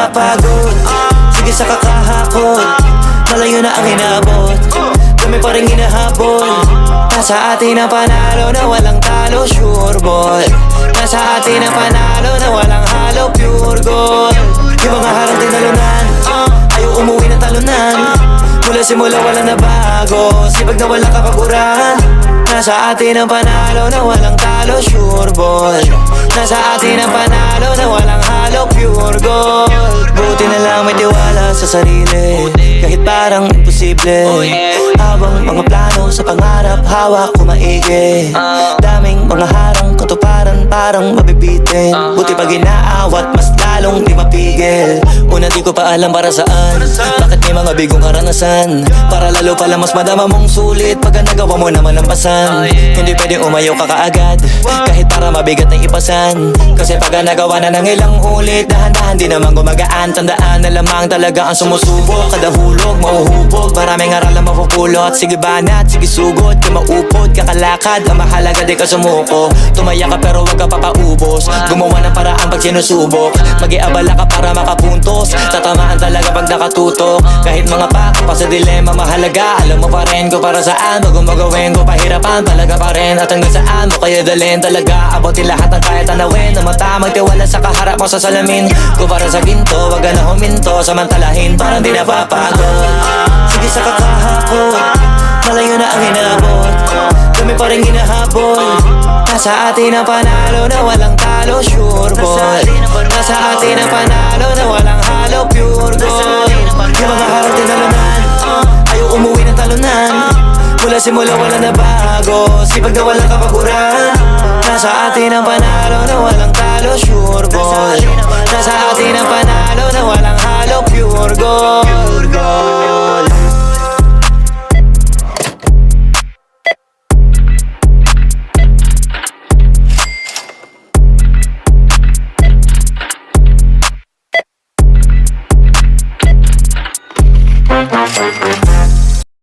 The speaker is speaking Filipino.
napapagod. Sige sa kakahakot, malayo na ang inabot, kami pa rin hinahabol. Nasa atin ang panalo na walang talo, sure ball. Nasa atin ang panalo na walang halo, pure gold. Yung mga harang tinalunan, ayaw umuwi ng talunan. Mula simula wala na bago, sipag na walang kakagurahan. Nasa atin ang panalo na walang talo, sure ball. Nasa atin ang panalo na walang halo, pure gold. Buti na lang may tiwala sa sarili, kahit parang imposible. Habang mga plano sa pangarap, hawak ko maigi. Daming mga harang katuparan, parang mabibitin. Buti pag inaawat, mas lalong di mapigil. Una di ko pa alam para saan, bakit may mga bigong karanasan. Para lalo pala mas madama mong sulit pagka nagawa mo naman ang pasan. Hindi pwedeng umayaw ka kaagad, kahit para mabigat na ipasan. Kasi pagka nagawa na ng ilang ulit, dahan-dahan di naman gumagaan. Tandaan na lamang talaga ang sumusubok, kada hulog mauhubog, maraming aral ang mapupulot. Sige banat, sige sugot, di maupod, kakalakad. Ang mahalaga di ka sumuko, tumaya ka pero wag ka papaubos. Gumawa ng paraan pag sinusubok, mag-iabala ka para makapuntos. Tatamaan talaga pag nakatutok, kahit mga paka pa sa dilema mahalaga. Alam mo pa rin ko para saan, bago magawin ko pahirapan talaga pa rin. At hanggang saan mo kaya dalhin talaga, abutin lahat ng kaya tanawin. Na mata magtiwala sa kaharap mo sa salamin, kung para sa ginto, wag ka na huminto. Samantalahin parang di napapagod. Sige sa kakahakot, malayo na ang inabot, kami pa rin hinahabol. Nasa atin ang panalo na walang talo, sure ball. Nasa atin ang panalo na walang halo, pure gold. Yung mga harap tinalunan, ayaw umuwi ng talunan. Mula simula wala na bago, sipag na walang kapagurahan. Nasa atin ang panalo na walang talo, sure ball. Nasa atin ang panalo na walang halo, pure gold.